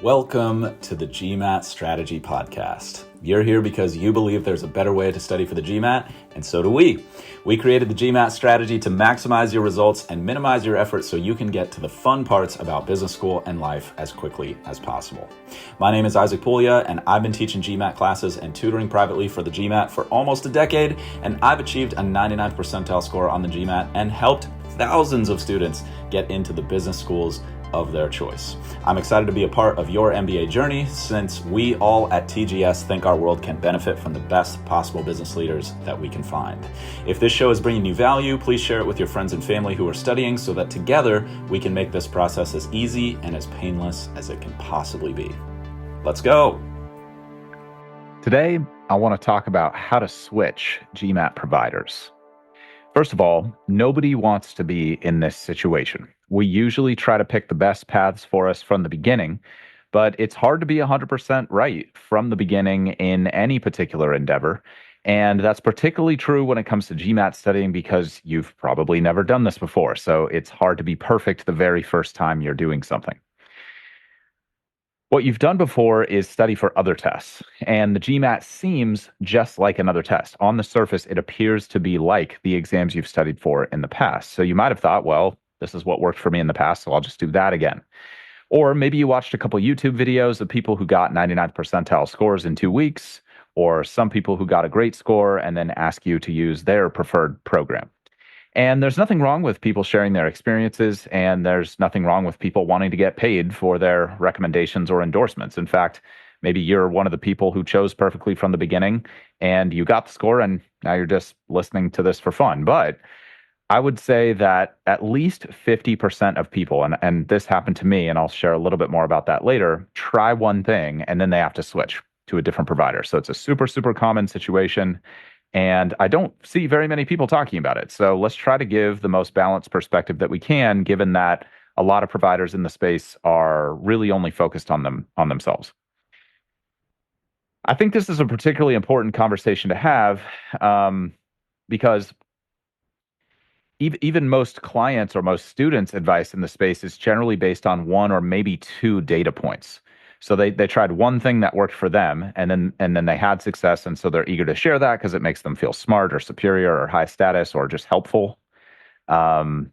Welcome to the GMAT Strategy Podcast. You're here because you believe there's a better way to study for the GMAT, and so do we. We created the GMAT strategy to maximize your results and minimize your effort so you can get to the fun parts about business school and life as quickly as possible. My name is Isaac Puglia, and I've been teaching GMAT classes and tutoring privately for the GMAT for almost a decade, and I've achieved a 99th percentile score on the GMAT and helped thousands of students get into the business schools of their choice. I'm excited to be a part of your MBA journey since we all at TGS think our world can benefit from the best possible business leaders that we can find. If this show is bringing you value, please share it with your friends and family who are studying so that together we can make this process as easy and as painless as it can possibly be. Let's go. Today, I want to talk about how to switch GMAT providers. First of all, nobody wants to be in this situation. We usually try to pick the best paths for us from the beginning, but it's hard to be 100% right from the beginning in any particular endeavor. And that's particularly true when it comes to GMAT studying because you've probably never done this before. So it's hard to be perfect the very first time you're doing something. What you've done before is study for other tests, and the GMAT seems just like another test. On the surface, it appears to be like the exams you've studied for in the past. So you might have thought, well, this is what worked for me in the past, so I'll just do that again. Or maybe you watched a couple YouTube videos of people who got 99th percentile scores in 2 weeks, or some people who got a great score and then ask you to use their preferred program. And there's nothing wrong with people sharing their experiences, and there's nothing wrong with people wanting to get paid for their recommendations or endorsements. In fact, maybe you're one of the people who chose perfectly from the beginning, and you got the score, and now you're just listening to this for fun. But I would say that at least 50% of people, and this happened to me, and I'll share a little bit more about that later, try one thing, and then they have to switch to a different provider. So it's a super, super common situation. And I don't see very many people talking about it. So let's try to give the most balanced perspective that we can, given that a lot of providers in the space are really only focused on themselves. I think this is a particularly important conversation to have because even most clients or most students' advice in the space is generally based on one or maybe two data points. So they tried one thing that worked for them, and then they had success, and so they're eager to share that because it makes them feel smart or superior or high status or just helpful. And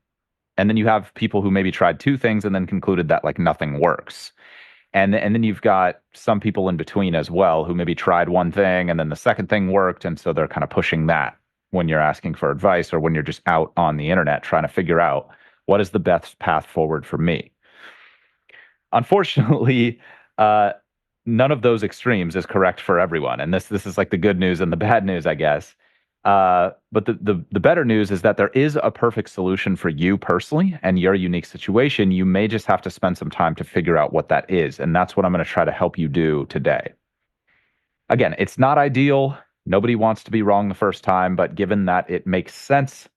then you have people who maybe tried two things and then concluded that like nothing works. And then you've got some people in between as well who maybe tried one thing and then the second thing worked, and so they're kind of pushing that when you're asking for advice or when you're just out on the internet trying to figure out what is the best path forward for me. Unfortunately, none of those extremes is correct for everyone. And this is like the good news and the bad news, I guess. But the better news is that there is a perfect solution for you personally and your unique situation. You may just have to spend some time to figure out what that is. And that's what I'm going to try to help you do today. Again, it's not ideal. Nobody wants to be wrong the first time, but given that it makes sense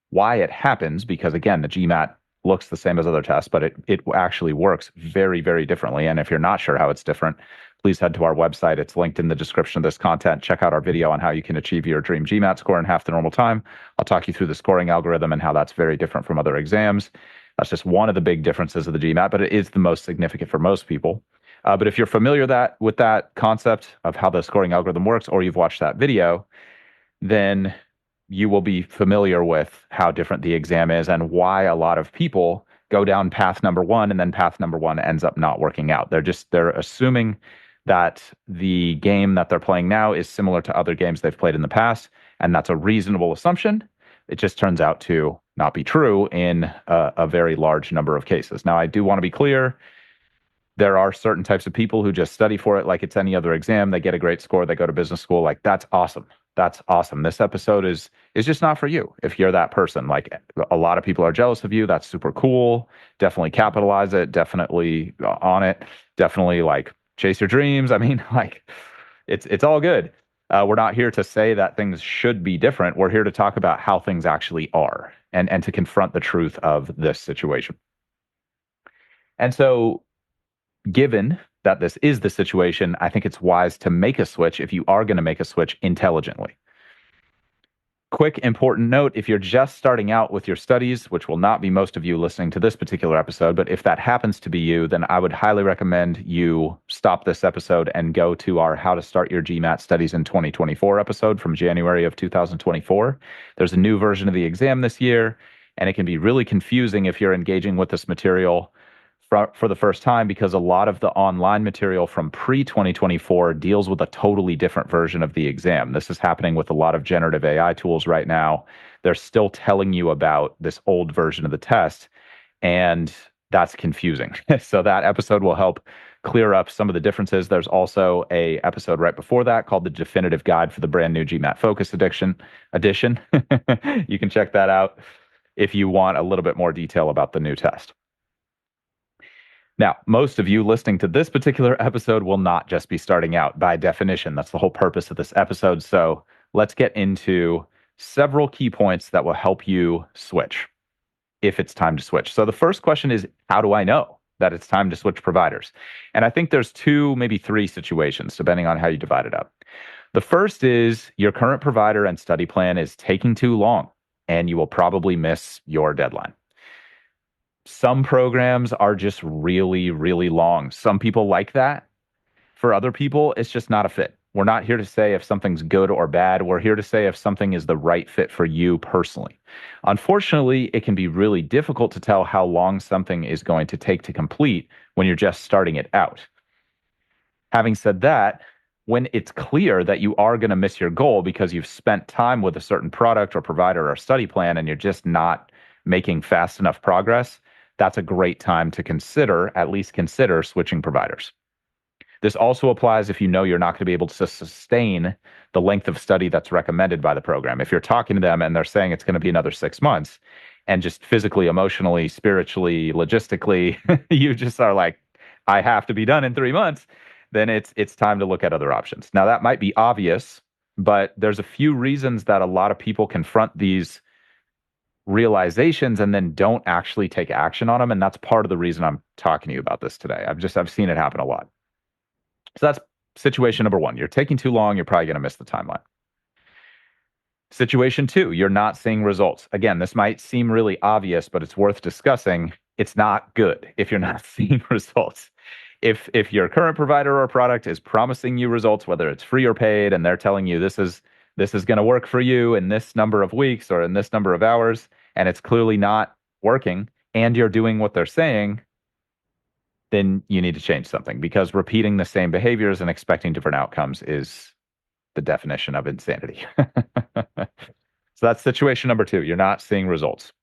why it happens, because again, the GMAT looks the same as other tests, but it actually works very, very differently. And if you're not sure how it's different, please head to our website. It's linked in the description of this content. Check out our video on how you can achieve your dream GMAT score in half the normal time. I'll talk you through the scoring algorithm and how that's very different from other exams. That's just one of the big differences of the GMAT, but it is the most significant for most people. But if you're familiar with that concept of how the scoring algorithm works, or you've watched that video, then you will be familiar with how different the exam is and why a lot of people go down path number one and then path number one ends up not working out. They're assuming that the game that they're playing now is similar to other games they've played in the past, and that's a reasonable assumption. It just turns out to not be true in a very large number of cases. Now, I do want to be clear. There are certain types of people who just study for it like it's any other exam. They get a great score. They go to business school. Like, that's awesome. That's awesome. This episode is just not for you if you're that person. Like, a lot of people are jealous of you. That's super cool. Definitely capitalize it. Definitely on it. Definitely like chase your dreams. I mean, like it's all good. We're not here to say that things should be different. We're here to talk about how things actually are and to confront the truth of this situation. And so, given that this is the situation, I think it's wise to make a switch if you are going to make a switch intelligently. Quick important note, if you're just starting out with your studies, which will not be most of you listening to this particular episode, but if that happens to be you, then I would highly recommend you stop this episode and go to our How to Start Your GMAT Studies in 2024 episode from January of 2024. There's a new version of the exam this year, and it can be really confusing if you're engaging with this material for the first time, because a lot of the online material from pre-2024 deals with a totally different version of the exam. This is happening with a lot of generative AI tools right now. They're still telling you about this old version of the test, and that's confusing. So that episode will help clear up some of the differences. There's also a episode right before that called the Definitive Guide for the brand new GMAT Focus Edition. You can check that out if you want a little bit more detail about the new test. Now, most of you listening to this particular episode will not just be starting out by definition. That's the whole purpose of this episode. So let's get into several key points that will help you switch if it's time to switch. So the first question is, how do I know that it's time to switch providers? And I think there's two, maybe three situations, depending on how you divide it up. The first is your current provider and study plan is taking too long, and you will probably miss your deadline. Some programs are just really, really long. Some people like that. For other people, it's just not a fit. We're not here to say if something's good or bad. We're here to say if something is the right fit for you personally. Unfortunately, it can be really difficult to tell how long something is going to take to complete when you're just starting it out. Having said that, when it's clear that you are going to miss your goal because you've spent time with a certain product or provider or study plan and you're just not making fast enough progress, that's a great time to at least consider switching providers. This also applies if you know you're not going to be able to sustain the length of study that's recommended by the program. If you're talking to them and they're saying it's going to be another 6 months, and just physically, emotionally, spiritually, logistically, you just are like, I have to be done in 3 months, then it's time to look at other options. Now, that might be obvious, but there's a few reasons that a lot of people confront these realizations and then don't actually take action on them. And that's part of the reason I'm talking to you about this today. I've seen it happen a lot. So that's situation number one. You're taking too long. You're probably going to miss the timeline. Situation two, you're not seeing results. Again, this might seem really obvious, but it's worth discussing. It's not good if you're not seeing results. If your current provider or product is promising you results, whether it's free or paid, and they're telling you this is going to work for you in this number of weeks or in this number of hours, and it's clearly not working, and you're doing what they're saying, then you need to change something, because repeating the same behaviors and expecting different outcomes is the definition of insanity. So that's situation number two. You're not seeing results.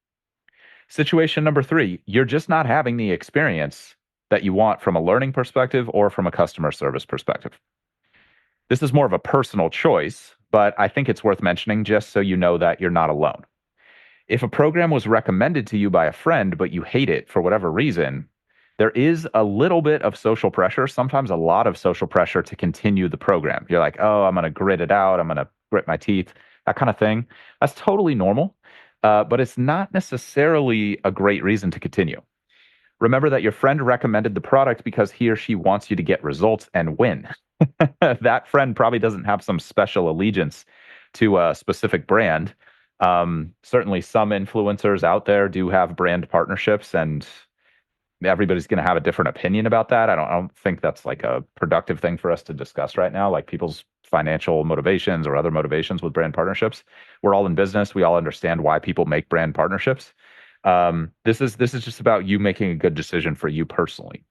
Situation number three, you're just not having the experience that you want from a learning perspective or from a customer service perspective. This is more of a personal choice, but I think it's worth mentioning just so you know that you're not alone. If a program was recommended to you by a friend, but you hate it for whatever reason, there is a little bit of social pressure, sometimes a lot of social pressure to continue the program. You're like, oh, I'm going to grit it out. I'm going to grit my teeth, that kind of thing. That's totally normal, but it's not necessarily a great reason to continue. Remember that your friend recommended the product because he or she wants you to get results and win. That friend probably doesn't have some special allegiance to a specific brand. Certainly some influencers out there do have brand partnerships, and everybody's going to have a different opinion about that. I don't think that's like a productive thing for us to discuss right now, like people's financial motivations or other motivations with brand partnerships. We're all in business. We all understand why people make brand partnerships. This is just about you making a good decision for you personally.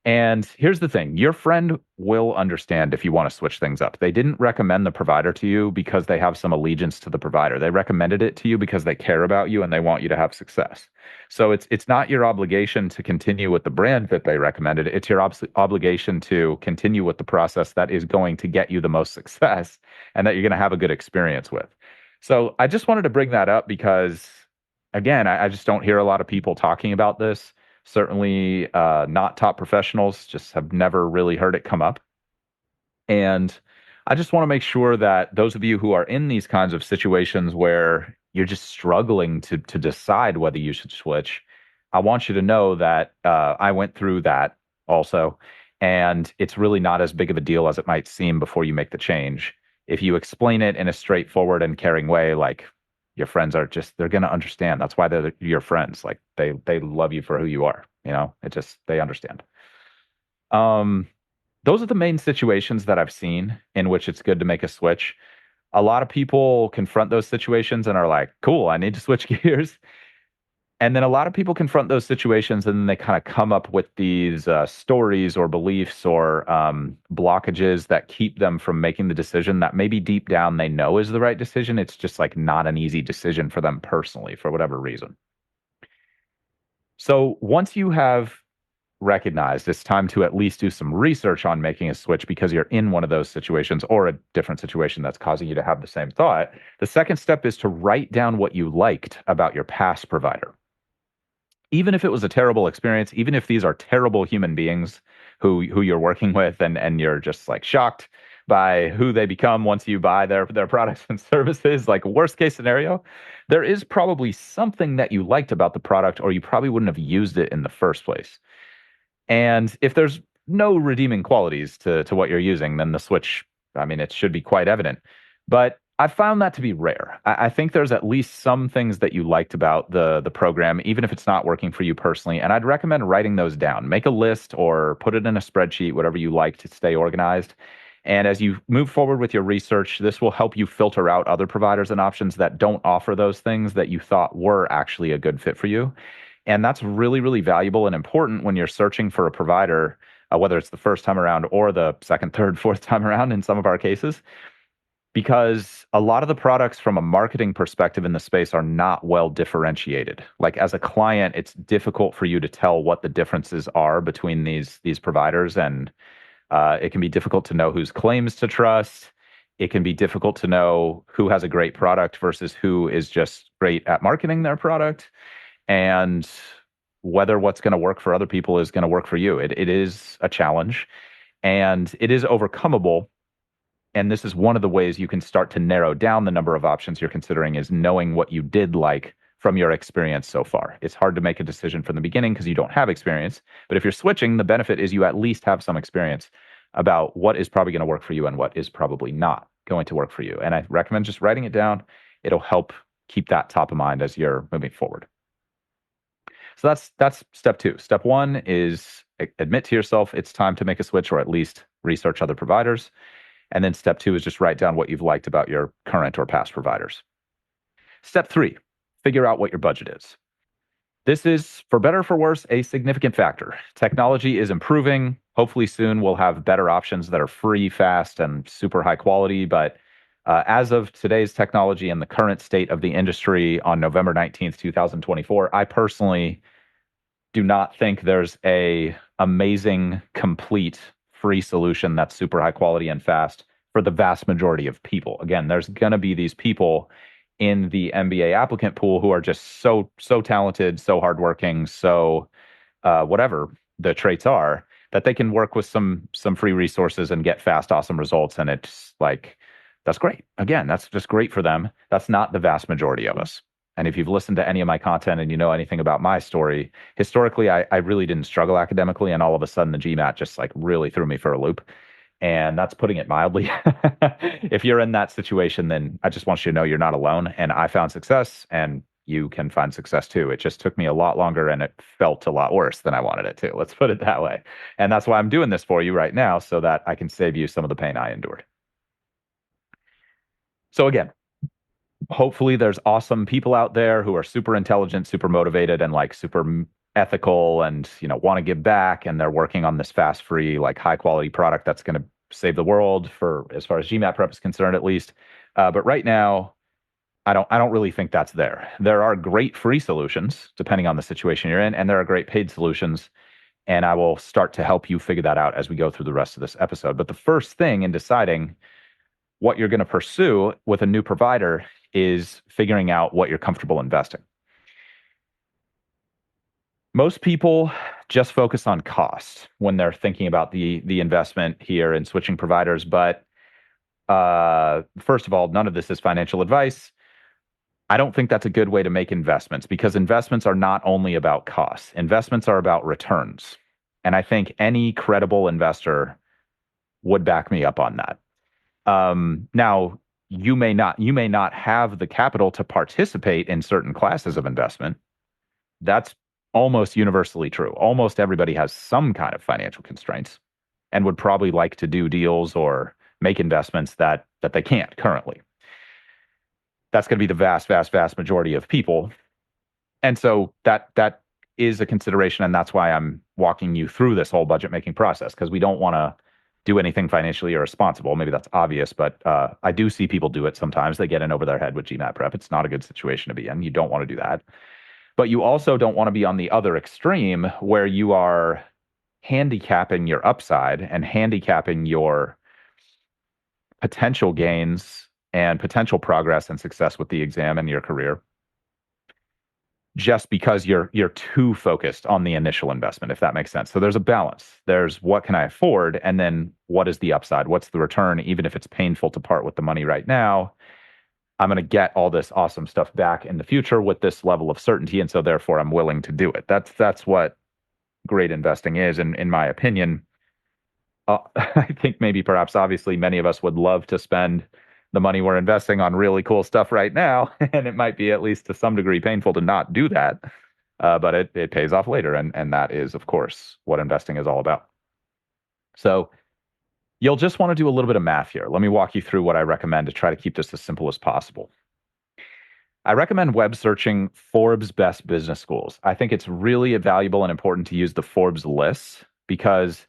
And here's the thing, your friend will understand if you want to switch things up. They didn't recommend the provider to you because they have some allegiance to the provider. They recommended it to you because they care about you and they want you to have success. So it's not your obligation to continue with the brand that they recommended. It's your obligation to continue with the process that is going to get you the most success and that you're going to have a good experience with. So I just wanted to bring that up because, again, I just don't hear a lot of people talking about this. Certainly not top professionals, just have never really heard it come up. And I just want to make sure that those of you who are in these kinds of situations where you're just struggling to decide whether you should switch, I want you to know that I went through that also. And it's really not as big of a deal as it might seem before you make the change. if you explain it in a straightforward and caring way, like your friends are just they're going to understand. That's why they're your friends. Like they love you for who you are, It just they understand. Um those are the main situations that I've seen in which it's good to make a switch. A lot of people confront those situations and are like, "Cool, I need to switch gears." And then a lot of people confront those situations and then they kind of come up with these stories or beliefs or blockages that keep them from making the decision that maybe deep down they know is the right decision. It's just like not an easy decision for them personally for whatever reason. So once you have recognized it's time to at least do some research on making a switch because you're in one of those situations or a different situation that's causing you to have the same thought, the second step is to write down what you liked about your past provider. Even if it was a terrible experience, even if these are terrible human beings who you're working with and you're just like shocked by who they become once you buy their products and services, like worst case scenario, there is probably something that you liked about the product or you probably wouldn't have used it in the first place. And if there's no redeeming qualities to what you're using, then the switch, I mean, it should be quite evident. But I found that to be rare. I think there's at least some things that you liked about the program, even if it's not working for you personally. And I'd recommend writing those down. Make a list or put it in a spreadsheet, whatever you like to stay organized. And as you move forward with your research, this will help you filter out other providers and options that don't offer those things that you thought were actually a good fit for you. And that's really, really valuable and important when you're searching for a provider, whether it's the first time around or the second, third, fourth time around in some of our cases, because a lot of the products from a marketing perspective in the space are not well differentiated. Like as a client, it's difficult for you to tell what the differences are between these providers, and it can be difficult to know whose claims to trust. It can be difficult to know who has a great product versus who is just great at marketing their product, and whether what's going to work for other people is going to work for you. It is a challenge, and it is overcomable. And this is one of the ways you can start to narrow down the number of options you're considering is knowing what you did like from your experience so far. It's hard to make a decision from the beginning because you don't have experience. But if you're switching, the benefit is you at least have some experience about what is probably going to work for you and what is probably not going to work for you. And I recommend just writing it down. It'll help keep that top of mind as you're moving forward. So that's step two. Step one is admit to yourself it's time to make a switch or at least research other providers. And then step two is just write down what you've liked about your current or past providers. Step three, figure out what your budget is. This is, for better or for worse, a significant factor. Technology is improving. Hopefully soon we'll have better options that are free, fast, and super high quality. But as of today's technology and the current state of the industry on November 19th, 2024, I personally do not think there's a amazing, complete free solution that's super high quality and fast for the vast majority of people. Again, there's going to be these people in the MBA applicant pool who are just so talented, so hardworking, so whatever the traits are, that they can work with some free resources and get fast, awesome results. And it's like, that's great. Again, that's just great for them. That's not the vast majority of us. And if you've listened to any of my content and you know anything about my story, historically, I really didn't struggle academically. And all of a sudden, the GMAT just like really threw me for a loop. And that's putting it mildly. If you're in that situation, then I just want you to know you're not alone. And I found success and you can find success too. It just took me a lot longer and it felt a lot worse than I wanted it to. Let's put it that way. And that's why I'm doing this for you right now so that I can save you some of the pain I endured. So again, hopefully there's awesome people out there who are super intelligent, super motivated, and like super ethical and, want to give back. And they're working on this fast, free, like high quality product that's going to save the world for as far as GMAT prep is concerned, at least. But right now, I don't really think that's there. There are great free solutions depending on the situation you're in, and there are great paid solutions. And I will start to help you figure that out as we go through the rest of this episode. But the first thing in deciding what you're going to pursue with a new provider is figuring out what you're comfortable investing. Most people just focus on cost when they're thinking about the investment here and switching providers. But first of all, none of this is financial advice. I don't think that's a good way to make investments because investments are not only about costs. Investments are about returns. And I think any credible investor would back me up on that. Now, you may not have the capital to participate in certain classes of investment. That's almost universally true. Almost everybody has some kind of financial constraints and would probably like to do deals or make investments that they can't currently. That's going to be the vast, vast, vast majority of people. And so that is a consideration, and that's why I'm walking you through this whole budget making process, because we don't want to do anything financially irresponsible. Maybe that's obvious, but I do see people do it sometimes. They get in over their head with GMAT prep. It's not a good situation to be in. You don't want to do that. But you also don't want to be on the other extreme where you are handicapping your upside and handicapping your potential gains and potential progress and success with the exam in your career just because you're too focused on the initial investment, if that makes sense. So there's a balance. There's what can I afford, and then what is the upside? What's the return? Even if it's painful to part with the money right now, I'm going to get all this awesome stuff back in the future with this level of certainty, and so therefore I'm willing to do it. That's what great investing is, in my opinion. I think maybe perhaps obviously many of us would love to spend the money we're investing on really cool stuff right now, and it might be at least to some degree painful to not do that, but it pays off later, and that is of course what investing is all about. So you'll just want to do a little bit of math here. Let me walk you through what I recommend to try to keep this as simple as possible. I recommend web searching Forbes best business schools. I think it's really valuable and important to use the Forbes list because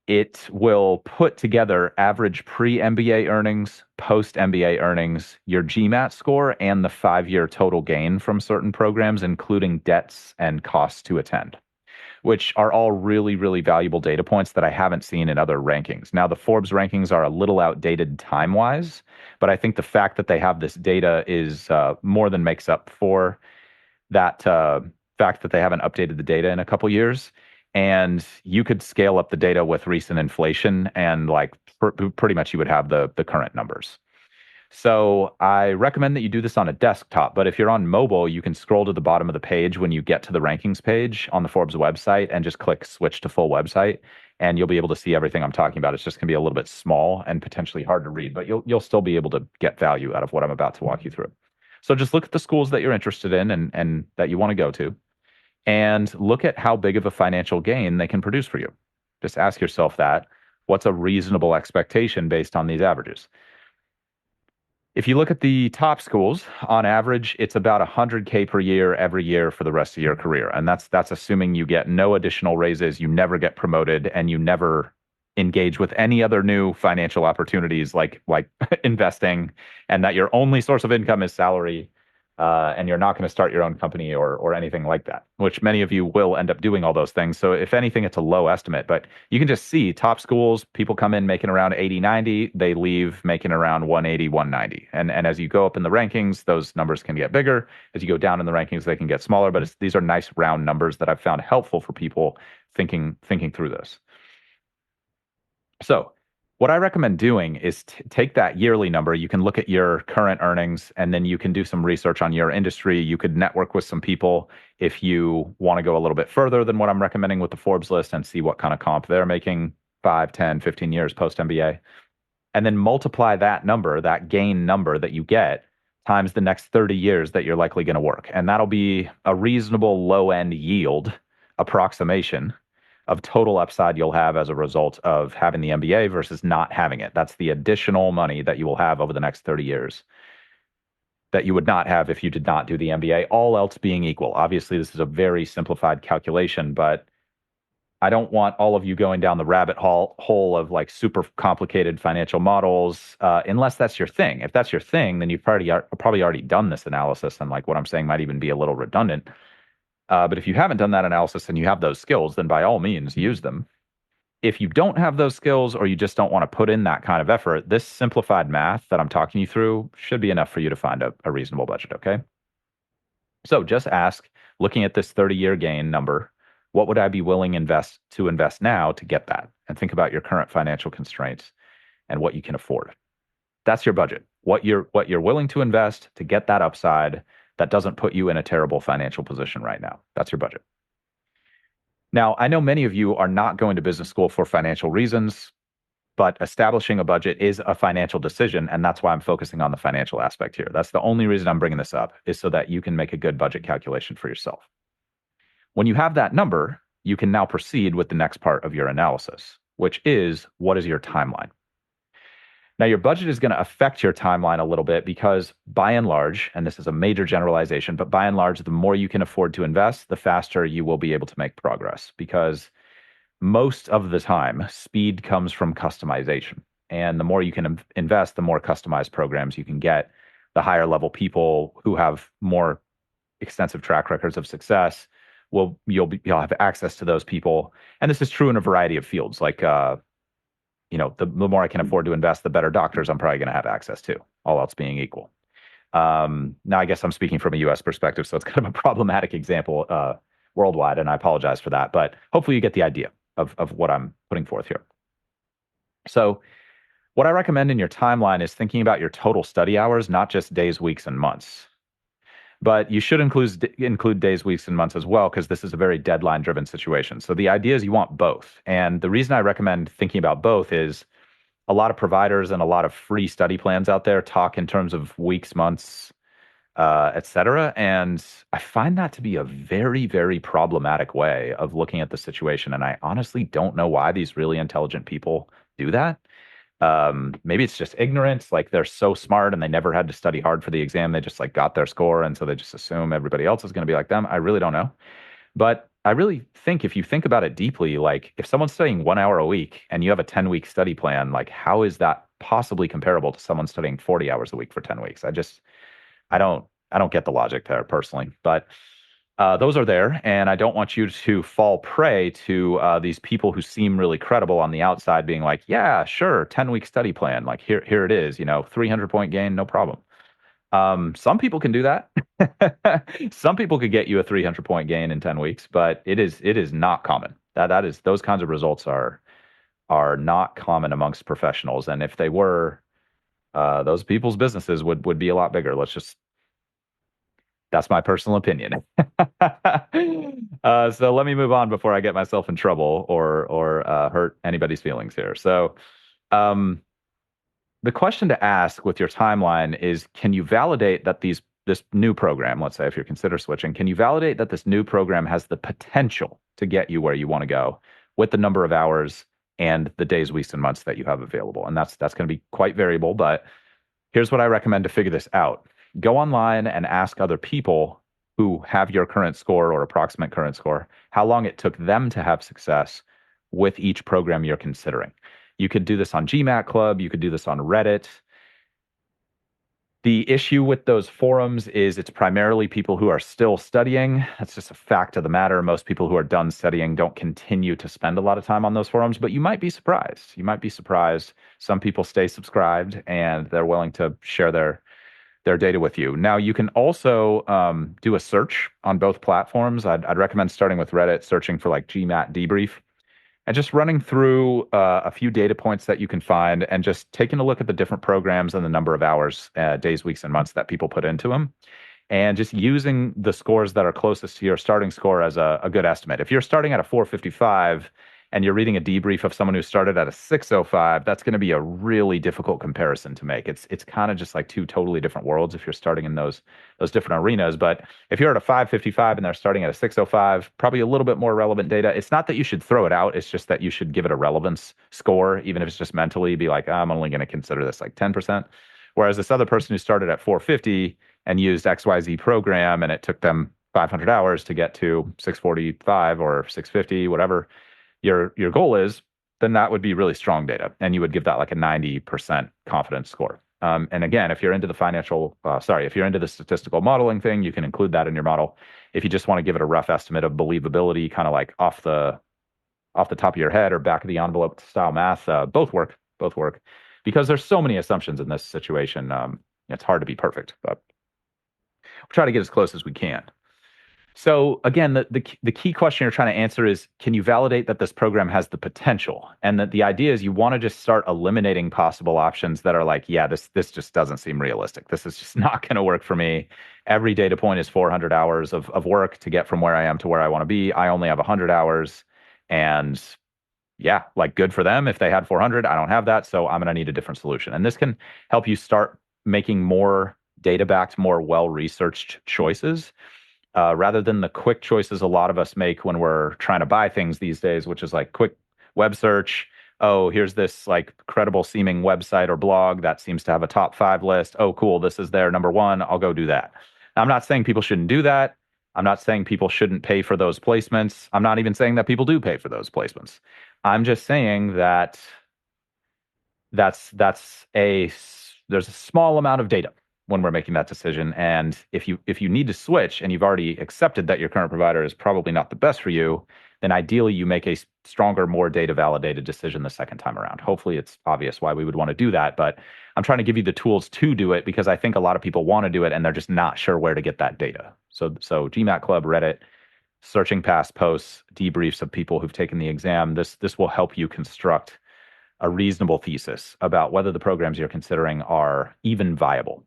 it will put together average pre-MBA earnings, post-MBA earnings, your GMAT score, and the 5-year total gain from certain programs, including debts and costs to attend, which are all really, really valuable data points that I haven't seen in other rankings. Now, the Forbes rankings are a little outdated time-wise, but I think the fact that they have this data is more than makes up for that fact that they haven't updated the data in a couple years. And you could scale up the data with recent inflation, and like pretty much you would have the current numbers. So I recommend that you do this on a desktop, but if you're on mobile, you can scroll to the bottom of the page when you get to the rankings page on the Forbes website and just click switch to full website, and you'll be able to see everything I'm talking about. It's just going to be a little bit small and potentially hard to read, but you'll still be able to get value out of what I'm about to walk you through. So just look at the schools that you're interested in and that you want to go to, and look at how big of a financial gain they can produce for you. Just ask yourself that. What's a reasonable expectation based on these averages? If you look at the top schools, on average, it's about 100K per year every year for the rest of your career. And that's assuming you get no additional raises, you never get promoted, and you never engage with any other new financial opportunities like investing, and that your only source of income is salary, and you're not going to start your own company or anything like that, which many of you will end up doing all those things. So if anything, it's a low estimate, but you can just see top schools, people come in making around 80, 90, they leave making around 180, 190. And as you go up in the rankings, those numbers can get bigger. As you go down in the rankings, they can get smaller, but these are nice round numbers that I've found helpful for people thinking through this. So what I recommend doing is take that yearly number. You can look at your current earnings, and then you can do some research on your industry. You could network with some people if you want to go a little bit further than what I'm recommending with the Forbes list and see what kind of comp they're making 5, 10, 15 years post MBA. And then multiply that number, that gain number that you get, times the next 30 years that you're likely going to work. And that'll be a reasonable low end yield approximation of total upside you'll have as a result of having the MBA versus not having it. That's the additional money that you will have over the next 30 years that you would not have if you did not do the MBA, all else being equal. Obviously, this is a very simplified calculation, but I don't want all of you going down the rabbit hole of like super complicated financial models, unless that's your thing. If that's your thing, then you've probably already done this analysis, and like what I'm saying might even be a little redundant. But if you haven't done that analysis and you have those skills, then by all means, use them. If you don't have those skills, or you just don't want to put in that kind of effort, this simplified math that I'm talking you through should be enough for you to find a reasonable budget, okay? So just ask, looking at this 30-year gain number, what would I be willing to invest now to get that? And think about your current financial constraints and what you can afford. That's your budget. What you're willing to invest to get that upside that doesn't put you in a terrible financial position right now. That's your budget. Now, I know many of you are not going to business school for financial reasons. but establishing a budget is a financial decision, and that's why I'm focusing on the financial aspect here. That's the only reason I'm bringing this up, is so that you can make a good budget calculation for yourself. When you have that number, you can now proceed with the next part of your analysis, which is, what is your timeline? Now, your budget is going to affect your timeline a little bit because, by and large, and this is a major generalization, but by and large, the more you can afford to invest, the faster you will be able to make progress, because most of the time, speed comes from customization. And the more you can invest, the more customized programs you can get, the higher level people who have more extensive track records of success you'll have access to those people. And this is true in a variety of fields. Like the more I can afford to invest, the better doctors I'm probably going to have access to, all else being equal. Now, I guess I'm speaking from a US perspective, so it's kind of a problematic example worldwide, and I apologize for that. But hopefully you get the idea of what I'm putting forth here. So what I recommend in your timeline is thinking about your total study hours, not just days, weeks, and months. But you should include days, weeks, and months as well, because this is a very deadline-driven situation. So the idea is you want both. And the reason I recommend thinking about both is a lot of providers and a lot of free study plans out there talk in terms of weeks, months, et cetera. And I find that to be a very, very problematic way of looking at the situation. And I honestly don't know why these really intelligent people do that. Maybe it's just ignorance, like they're so smart and they never had to study hard for the exam. They just like got their score, and so they just assume everybody else is going to be like them. I really don't know. But I really think if you think about it deeply, like if someone's studying 1 hour a week and you have a 10-week study plan, like how is that possibly comparable to someone studying 40 hours a week for 10 weeks? I don't get the logic there personally, but those are there, and I don't want you to fall prey to these people who seem really credible on the outside, being like, "Yeah, sure, 10-week study plan, like here it is, 300-point gain, no problem." Some people can do that. Some people could get you a 300-point gain in 10 weeks, but it is not common. That is those kinds of results are not common amongst professionals, and if they were, those people's businesses would be a lot bigger. That's my personal opinion. So let me move on before I get myself in trouble or hurt anybody's feelings here. So um, the question to ask with your timeline is, can you validate that this new program, let's say if you're consider switching, can you validate that this new program has the potential to get you where you want to go with the number of hours and the days, weeks, and months that you have available? And that's going to be quite variable, but here's what I recommend to figure this out. Go online and ask other people who have your current score or approximate current score, how long it took them to have success with each program you're considering. You could do this on GMAT Club. You could do this on Reddit. The issue with those forums is it's primarily people who are still studying. That's just a fact of the matter. Most people who are done studying don't continue to spend a lot of time on those forums, but you might be surprised. You might be surprised. Some people stay subscribed and they're willing to share their data with you. Now, you can also do a search on both platforms. I'd recommend starting with Reddit, searching for like GMAT debrief, and just running through a few data points that you can find and just taking a look at the different programs and the number of hours, days, weeks, and months that people put into them. And just using the scores that are closest to your starting score as a good estimate. If you're starting at a 455 and you're reading a debrief of someone who started at a 605, that's going to be a really difficult comparison to make. It's kind of just like two totally different worlds if you're starting in those different arenas. But if you're at a 555 and they're starting at a 605, probably a little bit more relevant data. It's not that you should throw it out. It's just that you should give it a relevance score, even if it's just mentally be like, I'm only going to consider this like 10%. Whereas this other person who started at 450 and used XYZ program and it took them 500 hours to get to 645 or 650, whatever your goal is, then that would be really strong data. And you would give that like a 90% confidence score. And again, if you're into if you're into the statistical modeling thing, you can include that in your model. If you just want to give it a rough estimate of believability, kind of like off the top of your head or back of the envelope style math, both work, because there's so many assumptions in this situation. It's hard to be perfect, but we'll try to get as close as we can. So again, the key question you're trying to answer is, can you validate that this program has the potential? And that the idea is you want to just start eliminating possible options that are like, yeah, this just doesn't seem realistic. This is just not going to work for me. Every data point is 400 hours of work to get from where I am to where I want to be. I only have 100 hours, and yeah, like good for them. If they had 400, I don't have that, so I'm going to need a different solution. And this can help you start making more data-backed, more well-researched choices rather than the quick choices a lot of us make when we're trying to buy things these days, which is like quick web search. Oh, here's this like credible seeming website or blog that seems to have a top 5 list. Oh, cool. This is their number one. I'll go do that. Now, I'm not saying people shouldn't do that. I'm not saying people shouldn't pay for those placements. I'm not even saying that people do pay for those placements. I'm just saying that that's there's a small amount of data when we're making that decision. And if you need to switch and you've already accepted that your current provider is probably not the best for you, then ideally you make a stronger, more data validated decision the second time around. Hopefully it's obvious why we would want to do that, but I'm trying to give you the tools to do it because I think a lot of people want to do it and they're just not sure where to get that data. So GMAT Club, Reddit, searching past posts, debriefs of people who've taken the exam, this will help you construct a reasonable thesis about whether the programs you're considering are even viable.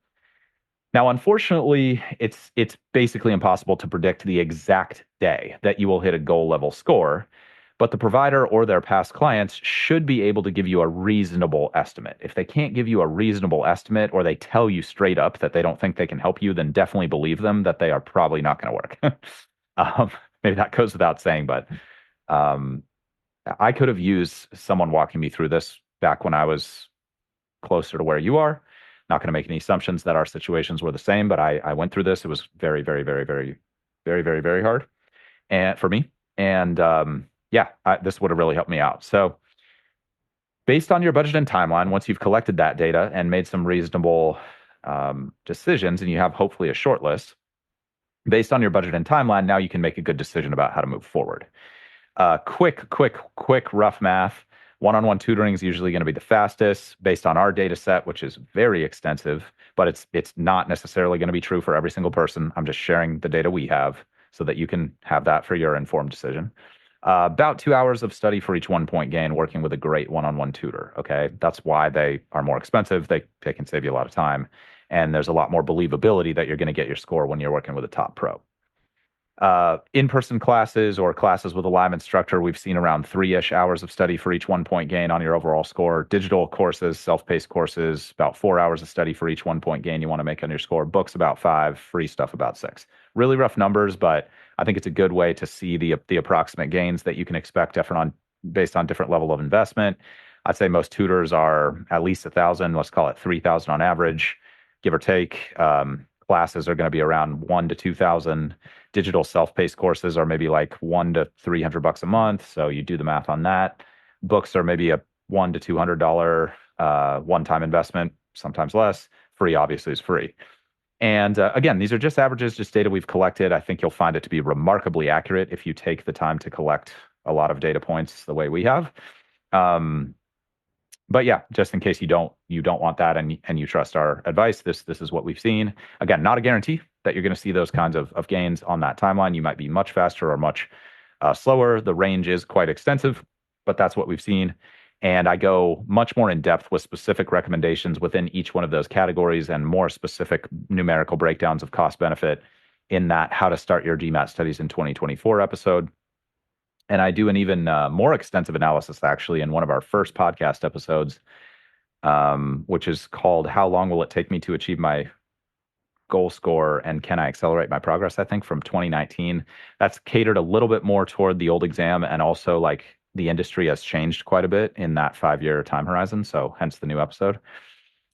Now, unfortunately, it's basically impossible to predict the exact day that you will hit a goal level score, but the provider or their past clients should be able to give you a reasonable estimate. If they can't give you a reasonable estimate or they tell you straight up that they don't think they can help you, then definitely believe them that they are probably not going to work. um, Maybe that goes without saying, but um, I could have used someone walking me through this back when I was closer to where you are. Not going to make any assumptions that our situations were the same, but I went through this. It was very, very, very, very, very, very, very hard, and for me. And yeah, this would have really helped me out. So, based on your budget and timeline, once you've collected that data and made some reasonable decisions, and you have hopefully a short list, based on your budget and timeline, now you can make a good decision about how to move forward. Quick, rough math. One-on-one tutoring is usually going to be the fastest based on our data set, which is very extensive, but it's not necessarily going to be true for every single person. I'm just sharing the data we have so that you can have that for your informed decision. About 2 hours of study for each 1 point gain working with a great one-on-one tutor. Okay. That's why they are more expensive. They can save you a lot of time. And there's a lot more believability that you're going to get your score when you're working with a top pro. In-person classes or classes with a live instructor, we've seen around 3-ish hours of study for each 1 point gain on your overall score. Digital courses, self-paced courses, about 4 hours of study for each 1 point gain you want to make on your score. Books about 5, free stuff about 6. Really rough numbers, but I think it's a good way to see the approximate gains that you can expect based on different level of investment. I'd say most tutors are at least 1,000, let's call it 3,000 on average, give or take. Classes are going to be around 1 to 2,000. Digital self-paced courses are maybe like $100 to $300 a month. So you do the math on that. Books are maybe a $100 to $200 one-time investment, sometimes less. Free obviously is free. And again, these are just averages, just data we've collected. I think you'll find it to be remarkably accurate if you take the time to collect a lot of data points the way we have. But yeah, just in case you don't want that and you trust our advice, this is what we've seen. Again, not a guarantee that you're going to see those kinds of gains on that timeline. You might be much faster or much slower. The range is quite extensive, but that's what we've seen. And I go much more in depth with specific recommendations within each one of those categories and more specific numerical breakdowns of cost benefit in that How to Start Your GMAT Studies in 2024 episode. And I do an even more extensive analysis actually in one of our first podcast episodes, which is called How Long Will It Take Me to Achieve My Goal Score and Can I Accelerate My Progress? I think from 2019. That's catered a little bit more toward the old exam, and also like the industry has changed quite a bit in that 5-year time horizon. So hence the new episode.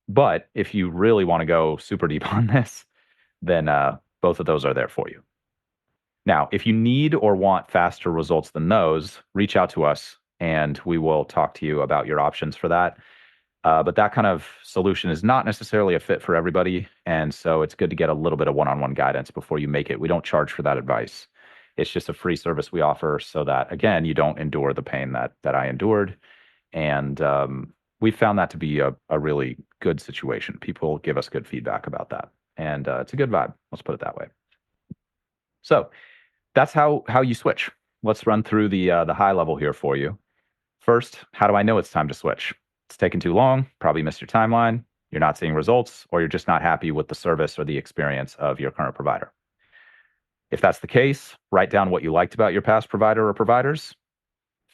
But if you really want to go super deep on this, then both of those are there for you. Now, if you need or want faster results than those, reach out to us and we will talk to you about your options for that. But that kind of solution is not necessarily a fit for everybody. And so it's good to get a little bit of one-on-one guidance before you make it. We don't charge for that advice. It's just a free service we offer so that, again, you don't endure the pain that I endured. And we found that to be a really good situation. People give us good feedback about that. And it's a good vibe. Let's put it that way. So that's how you switch. Let's run through the high level here for you. First, how do I know it's time to switch? It's taken too long, probably missed your timeline, you're not seeing results, or you're just not happy with the service or the experience of your current provider. If that's the case, write down what you liked about your past provider or providers.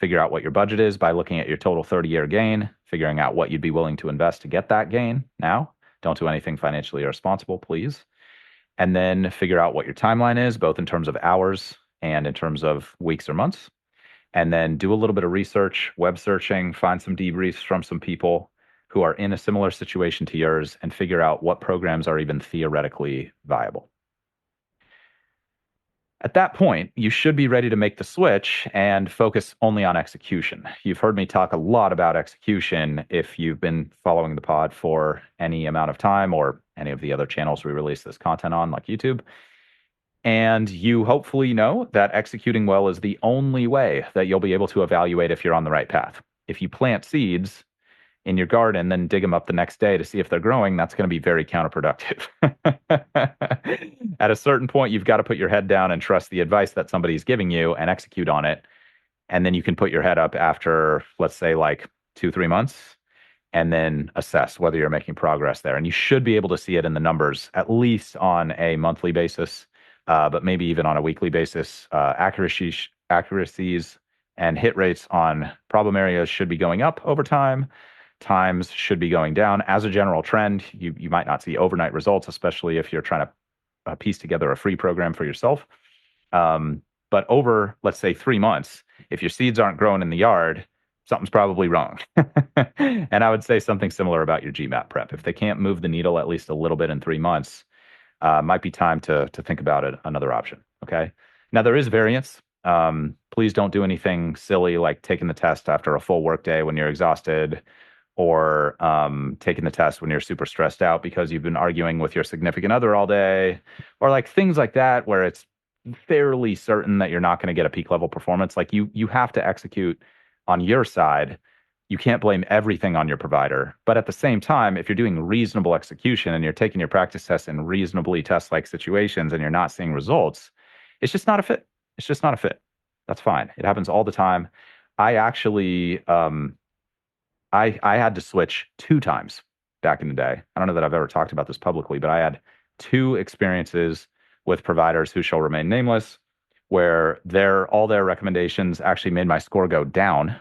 figure out what your budget is by looking at your total 30-year gain, figuring out what you'd be willing to invest to get that gain now. Don't do anything financially irresponsible, please. And then figure out what your timeline is, both in terms of hours and in terms of weeks or months. And then do a little bit of research, web searching, find some debriefs from some people who are in a similar situation to yours, and figure out what programs are even theoretically viable. At that point, you should be ready to make the switch and focus only on execution. You've heard me talk a lot about execution if you've been following the pod for any amount of time, or any of the other channels we release this content on, like YouTube. And you hopefully know that executing well is the only way that you'll be able to evaluate if you're on the right path. If you plant seeds in your garden, then dig them up the next day to see if they're growing, that's going to be very counterproductive. At a certain point, you've got to put your head down and trust the advice that somebody's giving you and execute on it. And then you can put your head up after, let's say, like 2-3 months, and then assess whether you're making progress there. And you should be able to see it in the numbers, at least on a monthly basis, but maybe even on a weekly basis. Accuracies and hit rates on problem areas should be going up over time. Times should be going down. As a general trend, you might not see overnight results, especially if you're trying to piece together a free program for yourself. But over, let's say, 3 months, if your seeds aren't growing in the yard, something's probably wrong. And I would say something similar about your GMAT prep. If they can't move the needle at least a little bit in 3 months, might be time to think about it, another option. Okay. Now there is variance. Please don't do anything silly like taking the test after a full workday when you're exhausted, or taking the test when you're super stressed out because you've been arguing with your significant other all day, or like things like that where it's fairly certain that you're not going to get a peak level performance. Like you have to execute on your side. You can't blame everything on your provider. But at the same time, if you're doing reasonable execution and you're taking your practice tests in reasonably test-like situations and you're not seeing results, it's just not a fit. It's just not a fit. That's fine. It happens all the time. I actually, I had to switch 2 times back in the day. I don't know that I've ever talked about this publicly, but I had 2 experiences with providers who shall remain nameless, where all their recommendations actually made my score go down.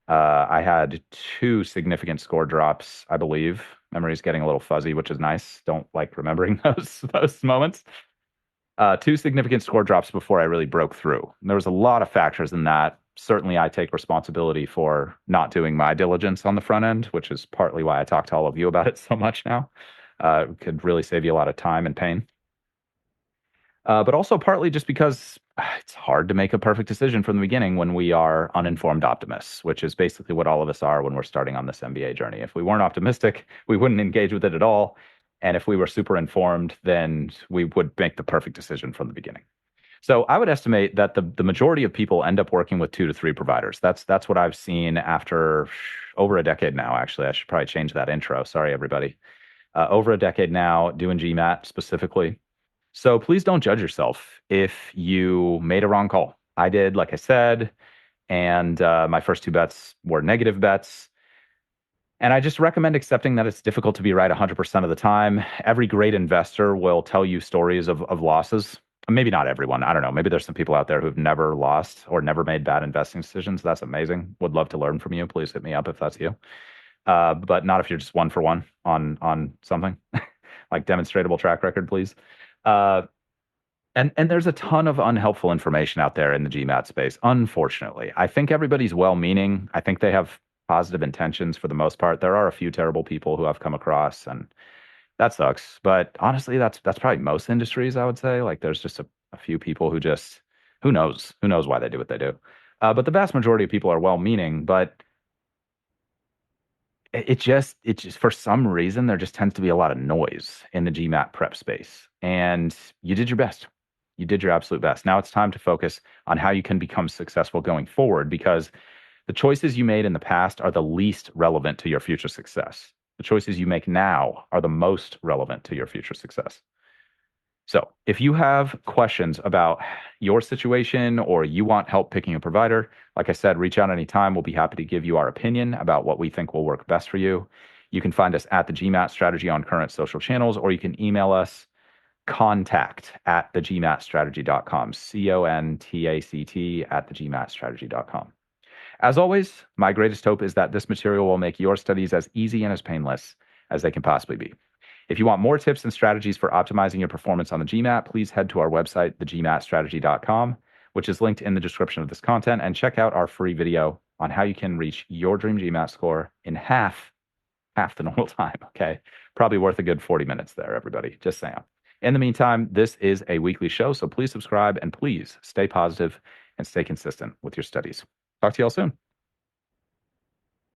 I had 2 significant score drops, I believe. Memory's getting a little fuzzy, which is nice. Don't like remembering those moments. 2 significant score drops before I really broke through. And there was a lot of factors in that. Certainly, I take responsibility for not doing my diligence on the front end, which is partly why I talk to all of you about it so much now. It could really save you a lot of time and pain. But also partly just because it's hard to make a perfect decision from the beginning when we are uninformed optimists, which is basically what all of us are when we're starting on this MBA journey. If we weren't optimistic, we wouldn't engage with it at all. And if we were super informed, then we would make the perfect decision from the beginning. So I would estimate that the majority of people end up working with 2 to 3 providers. That's what I've seen after over a decade now. Actually, I should probably change that intro. Sorry, everybody. Over a decade now doing GMAT specifically. So please don't judge yourself if you made a wrong call. I did, like I said, and my first 2 bets were negative bets. And I just recommend accepting that it's difficult to be right 100% of the time. Every great investor will tell you stories of losses. Maybe not everyone. I don't know. Maybe there's some people out there who've never lost or never made bad investing decisions. That's amazing. Would love to learn from you. Please hit me up if that's you. But not if you're just 1 for 1 on something like demonstratable track record, please. And there's a ton of unhelpful information out there in the GMAT space, unfortunately. I think everybody's well-meaning. I think they have positive intentions for the most part. There are a few terrible people who I've come across, and that sucks. But honestly, that's probably most industries, I would say. Like there's just a few people who just, who knows why they do what they do. But the vast majority of people are well-meaning, but it just for some reason there just tends to be a lot of noise in the GMAT prep space. And you did your best. You did your absolute best. Now it's time to focus on how you can become successful going forward, because the choices you made in the past are the least relevant to your future success. The choices you make now are the most relevant to your future success. So if you have questions about your situation or you want help picking a provider, like I said, reach out anytime. We'll be happy to give you our opinion about what we think will work best for you. You can find us at the GMAT Strategy on current social channels, or you can email us contact@thegmatstrategy.com, CONTACT@thegmatstrategy.com. As always, my greatest hope is that this material will make your studies as easy and as painless as they can possibly be. If you want more tips and strategies for optimizing your performance on the GMAT, please head to our website, thegmatstrategy.com, which is linked in the description of this content, and check out our free video on how you can reach your dream GMAT score in half the normal time, okay? Probably worth a good 40 minutes there, everybody, just saying. In the meantime, this is a weekly show, so please subscribe and please stay positive and stay consistent with your studies. Talk to you all soon.